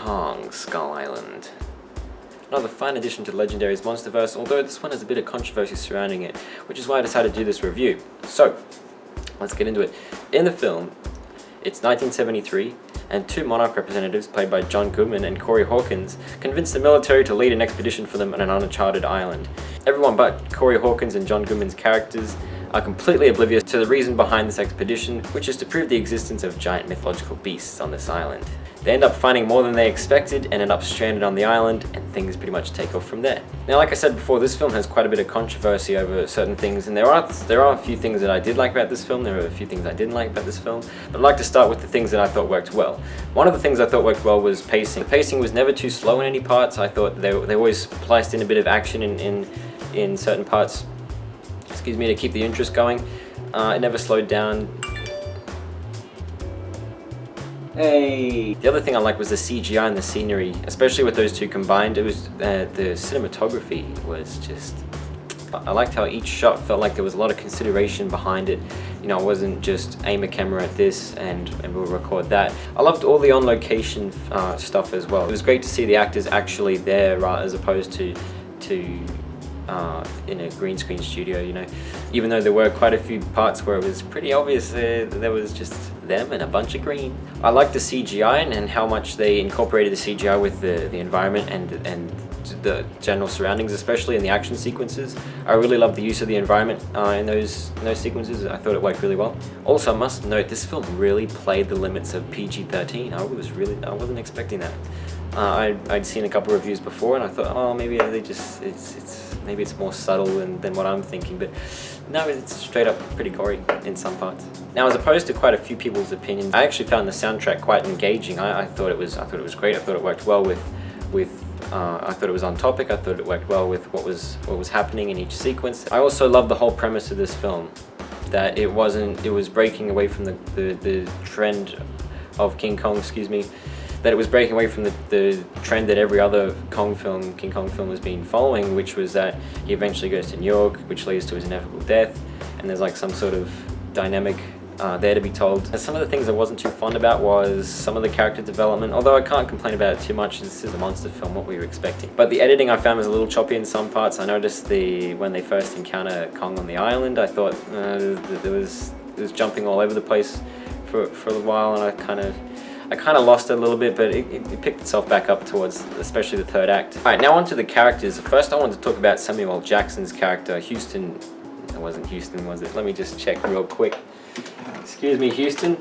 Kong Skull Island. Another fine addition to Legendary's Monsterverse, although this one has a bit of controversy surrounding it, which is why I decided to do this review. So, let's get into it. In the film, it's 1973, and two Monarch representatives, played by John Goodman and Corey Hawkins, convince the military to lead an expedition for them on an uncharted island. Everyone but Corey Hawkins and John Goodman's characters are completely oblivious to the reason behind this expedition, which is to prove the existence of giant mythological beasts on this island. They end up finding more than they expected and end up stranded on the island, and things pretty much take off from there. Now, like I said before, this film has quite a bit of controversy over certain things, and there are a few things that I did like about this film, there are a few things I didn't like about this film, but I'd like to start with the things that I thought worked well. One of the things I thought worked well was pacing. The pacing was never too slow in any parts. I thought they always spliced in a bit of action in certain parts, to keep the interest going. It never slowed down. Hey! The other thing I liked was the CGI and the scenery, especially with those two combined. It was the cinematography was just... I liked how each shot felt like there was a lot of consideration behind it. You know, it wasn't just aim a camera at this and we'll record that. I loved all the on-location stuff as well. It was great to see the actors actually there as opposed to in a green screen studio, you know. Even though there were quite a few parts where it was pretty obvious there was just them and a bunch of green. I liked the CGI and how much they incorporated the CGI with the environment and the general surroundings, especially in the action sequences. I really loved the use of the environment in those sequences. I thought it worked really well. Also, I must note, this film really played the limits of PG-13. I wasn't expecting that. I'd seen a couple of reviews before and I thought, oh, maybe maybe it's more subtle than what I'm thinking, but no, it's straight up pretty gory in some parts. Now, as opposed to quite a few people's opinions, I actually found the soundtrack quite engaging. I thought it was great. I thought it worked well with I thought it was on topic. I thought it worked well with what was happening in each sequence. I also love the whole premise of this film, that it was breaking away from the trend of King Kong, that it was breaking away from the trend that every other King Kong film has been following, which was that he eventually goes to New York, which leads to his inevitable death, and there's like some sort of dynamic there to be told. And some of the things I wasn't too fond about was some of the character development, although I can't complain about it too much. This is a monster film, what were you expecting? But the editing I found was a little choppy in some parts. I noticed when they first encounter Kong on the island, I thought it was jumping all over the place for a little while, and I kind of lost it a little bit, but it picked itself back up towards especially the third act. Alright, now on to the characters. First I wanted to talk about Samuel L. Jackson's character, Houston. It wasn't Houston, was it? Let me just check real quick. Excuse me, Houston.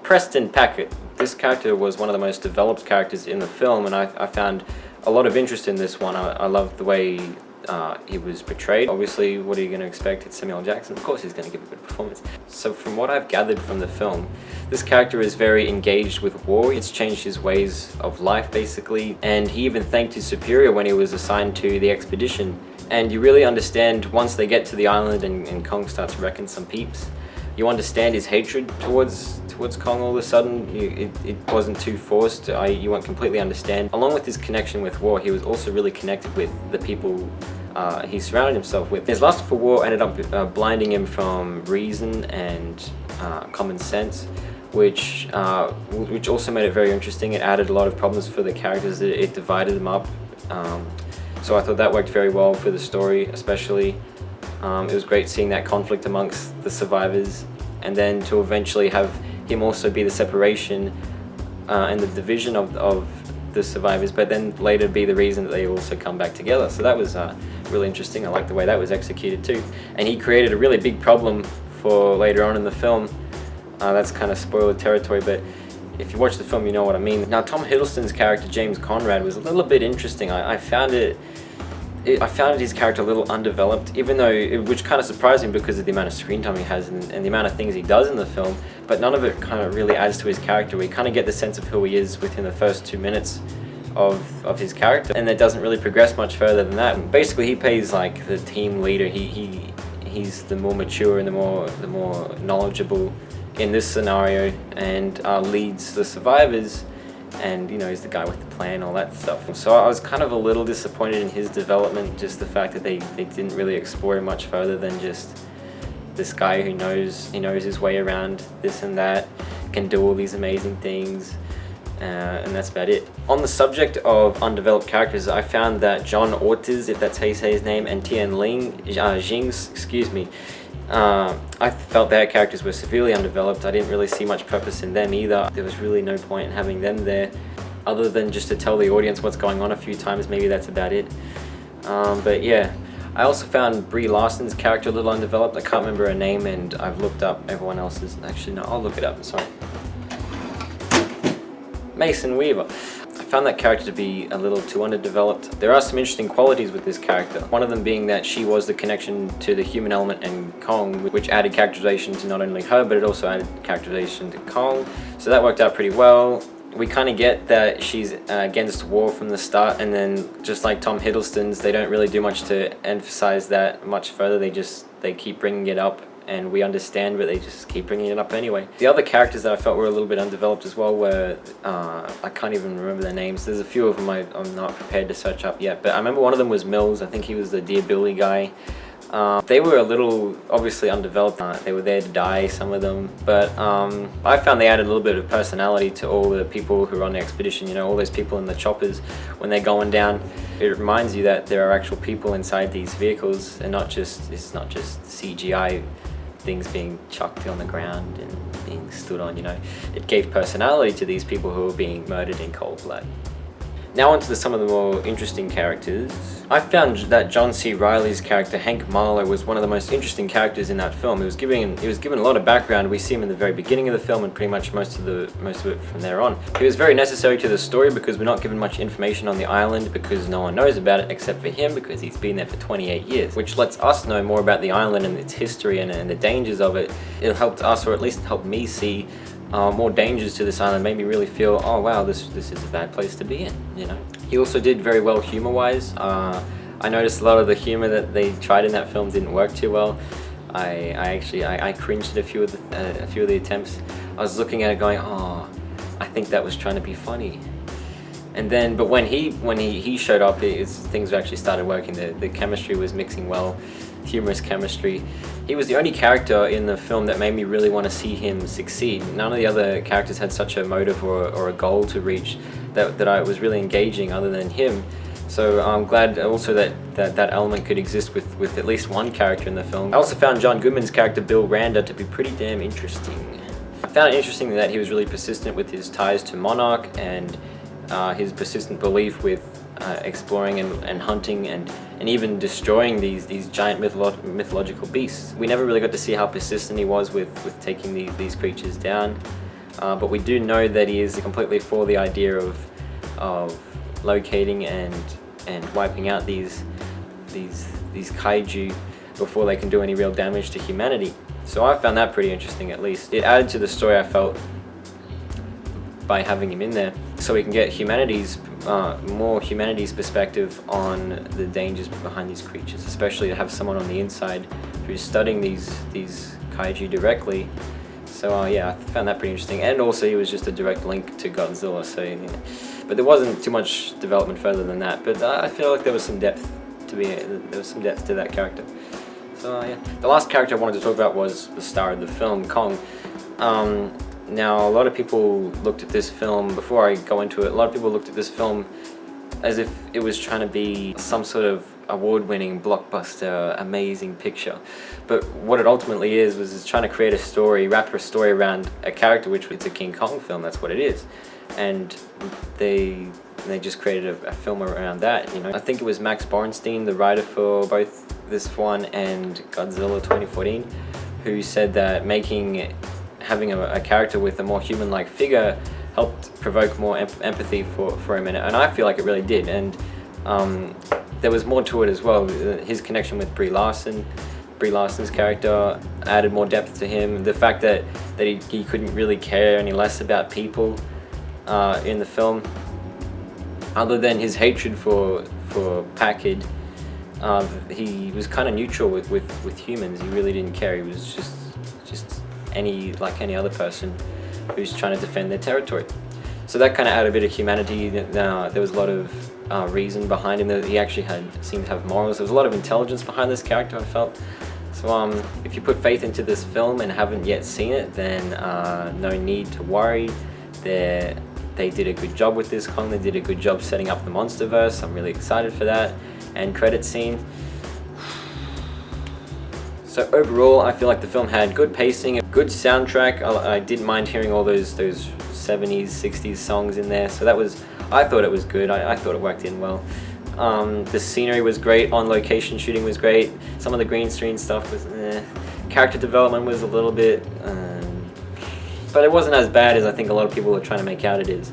Preston Packard. This character was one of the most developed characters in the film, and I found a lot of interest in this one. I loved the way he was portrayed. Obviously, what are you going to expect? It's Samuel L. Jackson. Of course he's going to give a good performance. So from what I've gathered from the film, this character is very engaged with war. It's changed his ways of life, basically, and he even thanked his superior when he was assigned to the expedition. And you really understand, once they get to the island and Kong starts wrecking some peeps, you understand his hatred towards Kong all of a sudden. It wasn't too forced. You won't completely understand. Along with his connection with war, he was also really connected with the people he surrounded himself with. His lust for war ended up blinding him from reason and common sense, which also made it very interesting. It added a lot of problems for the characters. It divided them up. So I thought that worked very well for the story, especially. It was great seeing that conflict amongst the survivors, and then to eventually have him also be the separation and the division of the survivors, but then later be the reason that they also come back together. So that was really interesting. I liked the way that was executed too. And he created a really big problem for later on in the film. That's kind of spoiler territory, but if you watch the film, you know what I mean. Now, Tom Hiddleston's character, James Conrad, was a little bit interesting. I found his character a little undeveloped, even though, which kind of surprised me because of the amount of screen time he has and the amount of things he does in the film, but none of it kind of really adds to his character. We kind of get the sense of who he is within the first 2 minutes of his character, and it doesn't really progress much further than that. Basically, he plays like the team leader. He's the more mature and the more knowledgeable in this scenario, and leads the survivors, and you know, he's the guy with the plan, all that stuff. So I was kind of a little disappointed in his development, just the fact that they didn't really explore him much further than just this guy who knows his way around this and that, can do all these amazing things. And that's about it. On the subject of undeveloped characters, I found that John Ortiz, if that's how you say his name, and Tian Jing's, excuse me, I felt their characters were severely undeveloped. I didn't really see much purpose in them either. There was really no point in having them there, other than just to tell the audience what's going on a few times. Maybe that's about it. But yeah. I also found Brie Larson's character a little undeveloped. I can't remember her name, and I've looked up everyone else's. Actually, no, I'll look it up, sorry. Mason Weaver. I found that character to be a little too underdeveloped. There are some interesting qualities with this character. One of them being that she was the connection to the human element in Kong, which added characterization to not only her, but it also added characterization to Kong. So that worked out pretty well. We kind of get that she's against war from the start, and then just like Tom Hiddleston's, they don't really do much to emphasize that much further. They keep bringing it up, and we understand, but they just keep bringing it up anyway. The other characters that I felt were a little bit undeveloped as well were, I can't even remember their names. There's a few of them I'm not prepared to search up yet, but I remember one of them was Mills. I think he was the Dear Billy guy. They were a little, obviously, undeveloped. They were there to die, some of them, but I found they added a little bit of personality to all the people who are on the expedition. You know, all those people in the choppers when they're going down. It reminds you that there are actual people inside these vehicles, and it's not just CGI things being chucked on the ground and being stood on. You know, it gave personality to these people who were being murdered in cold blood. Now on to some of the more interesting characters. I found that John C. Reilly's character, Hank Marlowe, was one of the most interesting characters in that film. He was given a lot of background. We see him in the very beginning of the film and pretty much most of it from there on. He was very necessary to the story because we're not given much information on the island because no one knows about it except for him because he's been there for 28 years, which lets us know more about the island and its history and the dangers of it. It helped us, or at least helped me see more dangers to this island, made me really feel, oh wow, this is a bad place to be in, you know. He also did very well humor-wise. I noticed a lot of the humor that they tried in that film didn't work too well. I cringed at a few of the attempts. I was looking at it going, oh, I think that was trying to be funny. And then, but when he showed up, things actually started working. The chemistry was mixing well, humorous chemistry. He was the only character in the film that made me really want to see him succeed. None of the other characters had such a motive or a goal to reach that I was really engaging other than him. So I'm glad also that element could exist with at least one character in the film. I also found John Goodman's character, Bill Randa, to be pretty damn interesting. I found it interesting that he was really persistent with his ties to Monarch and his persistent belief with exploring and hunting and even destroying these giant mythological beasts. We never really got to see how persistent he was with taking these creatures down, but we do know that he is completely for the idea of locating and wiping out these kaiju before they can do any real damage to humanity. So I found that pretty interesting, at least. It added to the story, I felt, by having him in there, so we can get more humanity's perspective on the dangers behind these creatures, especially to have someone on the inside who's studying these kaiju directly. So yeah, I found that pretty interesting, and also he was just a direct link to Godzilla. So, you know, but there wasn't too much development further than that. But I feel like there was some depth to that character. So yeah, the last character I wanted to talk about was the star of the film, Kong. Now, a lot of people looked at this film, before I go into it, a lot of people looked at this film as if it was trying to be some sort of award-winning, blockbuster, amazing picture. But what it ultimately was trying to create a story, wrap a story around a character, which it's a King Kong film, that's what it is. And they just created a film around that, you know. I think it was Max Borenstein, the writer for both this one and Godzilla 2014, who said that having a character with a more human-like figure helped provoke more empathy for him, and I feel like it really did. And there was more to it as well. His connection with Brie Larson's character added more depth to him. The fact that he couldn't really care any less about people in the film, other than his hatred for Packard. He was kind of neutral with humans. He really didn't care. He was just like any other person who's trying to defend their territory. So that kind of added a bit of humanity. There was a lot of reason behind him. That he actually seemed to have morals. There was a lot of intelligence behind this character, I felt. So So if you put faith into this film and haven't yet seen it, then no need to worry. They did a good job with this Kong. They did a good job setting up the Monsterverse. I'm really excited for that. And credit scene. So overall, I feel like the film had good pacing, a good soundtrack. I didn't mind hearing all those 70s, 60s songs in there. So I thought it was good. I thought it worked in well. The scenery was great. On location shooting was great. Some of the green screen stuff was Character development was a little bit, but it wasn't as bad as I think a lot of people are trying to make out it is.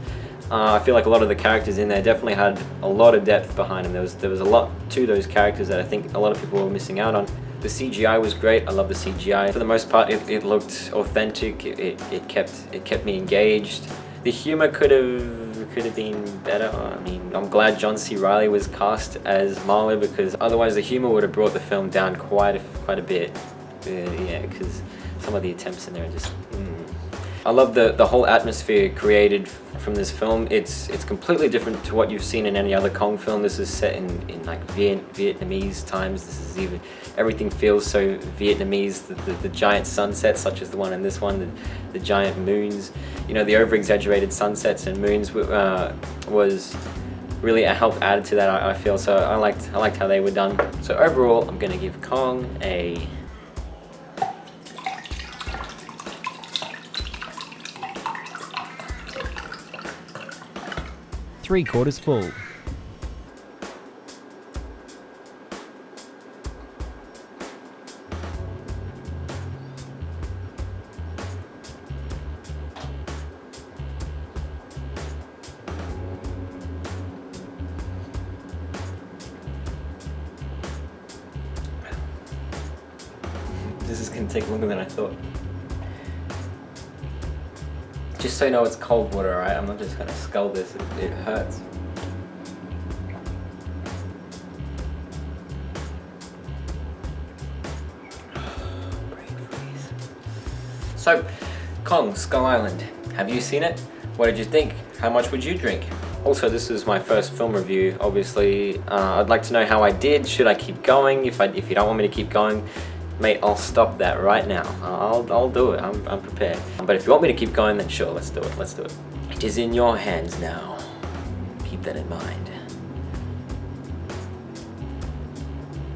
I feel like a lot of the characters in there definitely had a lot of depth behind them. There was a lot to those characters that I think a lot of people were missing out on. The CGI was great. I love the CGI. For the most part, it looked authentic. It kept me engaged. The humor could have been better. I mean, I'm glad John C. Reilly was cast as Marlowe, because otherwise the humor would have brought the film down quite a bit. Yeah, because some of the attempts in there are just. I love the whole atmosphere created from this film. It's completely different to what you've seen in any other Kong film. This is set in like Vietnamese times. Everything feels so Vietnamese. The giant sunsets, such as the one in this one, the giant moons, the over-exaggerated sunsets and moons was really a help added to that. I feel so. I liked how they were done. So overall, I'm gonna give Kong a 3/4 full. This is going to take longer than I thought. Just so you know, it's cold water, alright? I'm not just going to scull this, it hurts. Brain freeze. So, Kong, Skull Island. Have you seen it? What did you think? How much would you drink? Also, this is my first film review. Obviously, I'd like to know how I did. Should I keep going? If you don't want me to keep going, mate, I'll stop that right now. I'll do it. I'm prepared. But if you want me to keep going, then sure, let's do it. It is in your hands now. Keep that in mind.